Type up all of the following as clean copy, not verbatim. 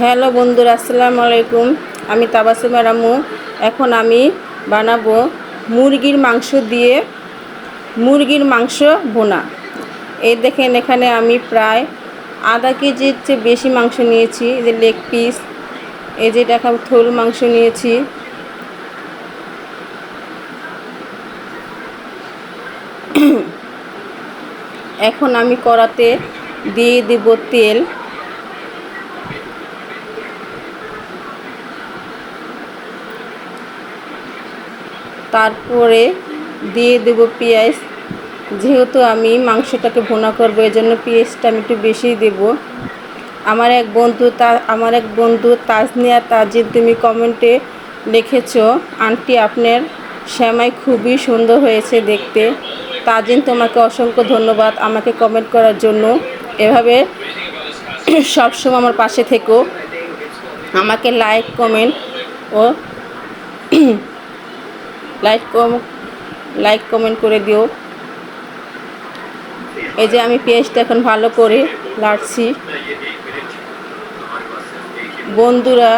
Hello বন্ধুরা, আসসালামু আলাইকুম। আমি তাবাসসুমা রামু। এখন আমি বানাবো মুরগির মাংস ভুনা। এই দেখেন, এখানে আমি প্রায় আধা কেজির চেয়ে বেশি মাংস নিয়েছি। এই যে লেগ পিস, এই যে এটা থোল মাংস নিয়েছি। এখন আমি কড়াতে দিয়ে দেব তেল। তারপরে দিয়ে দেব পেঁয়াজ। যেহেতু আমি মাংসটাকে ভুনা করবো, এই জন্য পেঁয়াজটা আমি একটু বেশিই দেব। আমার এক বন্ধু তাজনিয়া তাজিদ, তুমি কমেন্টে লিখেছো, আন্টি আপনার সেমাই খুবই সুন্দর হয়েছে দেখতে। তাজিন, তোমাকে অসংখ্য ধন্যবাদ আমাকে কমেন্ট করার জন্য। এভাবে সবসময় আমার পাশে থেকো, আমাকে ও লাইক কমেন্ট করে দিও। এই যে আমি পেঁয়াজটা এখন ভালো করে নাড়ছি। বন্ধুরা,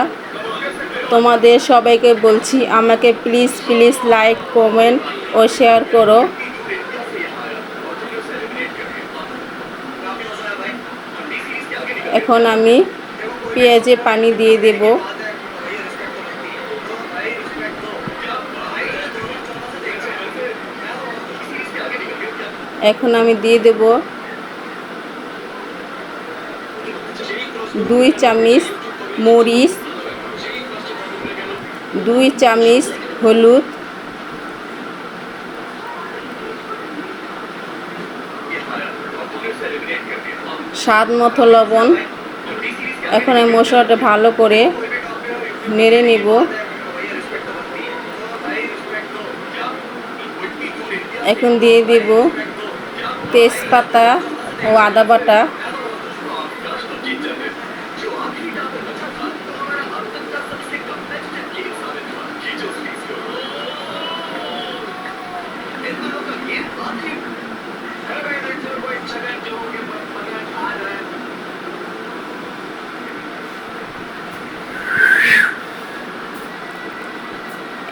তোমাদের সবাইকে বলছি, আমাকে প্লিজ প্লিজ লাইক কমেন্ট ও শেয়ার করো। এখন আমি পেঁয়াজে পানি দিয়ে দেব। এখন আমি দিয়ে দেব 2 চামচ মরিচ, 2 চামচ হলুদ, স্বাদ মতো লবণ। এখন এই মশলাটা ভালো করে নেড়ে নেব। এখন দিয়ে দেব তেজপাতা ও আদা বাটা।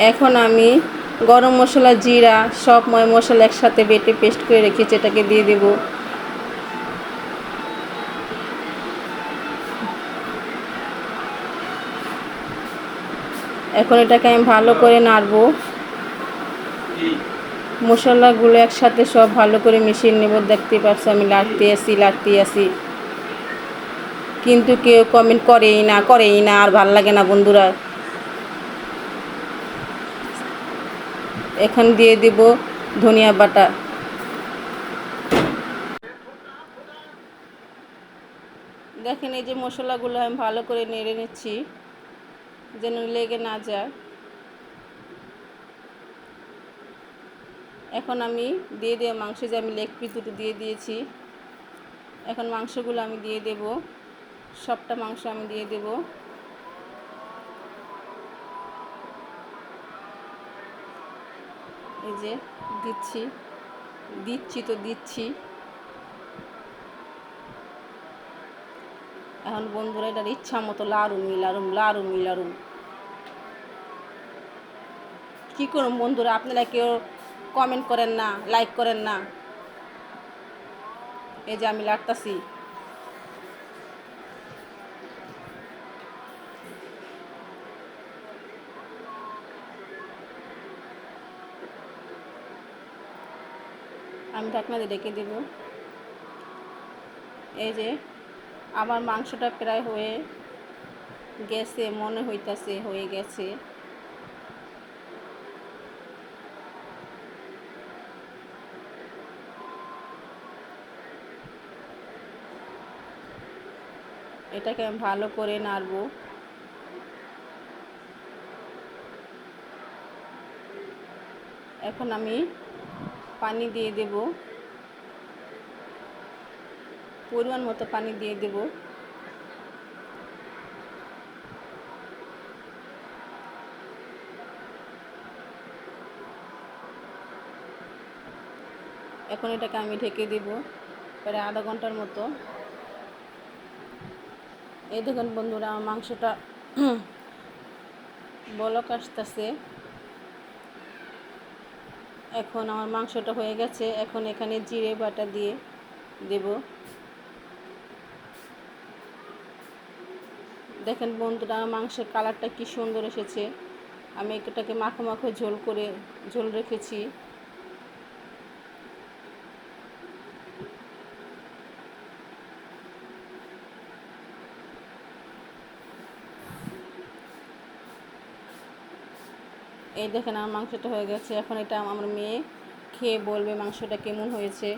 এখন আমি গরম মশলা, জিরা, সব মশলা একসাথে বেটে পেস্ট করে রেখেছি, এটাকে দিয়ে দেব। এখন এটাকে আমি ভালো করে নাড়বো। মশলাগুলো একসাথে সব ভালো করে মিশিয়ে নেব। দেখতে পাচ্ছ আমি লাড়তে আসি, কিন্তু কেউ কমেন্ট করেই না, আর ভাল লাগে না বন্ধুরা। এখন দিয়ে দেব ধনিয়া বাটা। দেখেন, এই যে মশলাগুলো আমি ভালো করে নেড়ে নিচ্ছি যেন লেগে না যায়। এখন আমি দিয়ে দেব মাংস, যে আমি লেগ পিস দুটো দিয়ে দিয়েছি। এখন মাংসগুলো আমি দিয়ে দেব, সবটা মাংস আমি দিয়ে দেব। এই যে দিচ্ছি। এখন বন্ধুরা, এটার ইচ্ছা মতো লাড়ুম। কী করুন বন্ধুরা, আপনারা কেউ কমেন্ট করেন না, লাইক করেন না। এই যে আমি লাড়তাছি। আমি ঢাকনা দিয়ে ঢেকে দেব। এই যে আমার মাংসটা প্রায় হয়ে গেছে, মনে হইতাছে হয়ে গেছে। এটাকে আমি ভালো করে নাড়বো। এখন আমি পানি দিয়ে দেব, পরিমাণ মতো পানি দিয়ে দেব। এখন এটাকে আমি ঢেকে দেব প্রায় আধা ঘন্টার মতো। এই দেখুন বন্ধুরা, আমার মাংসটা বলক আসতেছে। এখন আমার মাংসটা হয়ে গেছে। এখন এখানে জিরে বাটা দিয়ে দেব। দেখেন বন্ধুরা, মাংসের কালারটা কি সুন্দর এসেছে। আমি এটাকে মাখো মাখো ঝোল রেখেছি। এই দেখেন আমার মাংসটা হয়ে গেছে। এখন এটা আমার মেয়ে খেয়ে বলবে মাংসটা কেমন হয়েছে।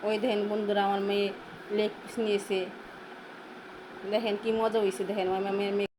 ওই দেখেন বন্ধুরা, আমার মেয়ে লেগ পিস নিয়েছে। দেখেন কি মজা হয়েছে। দেখেন আমার মেয়ে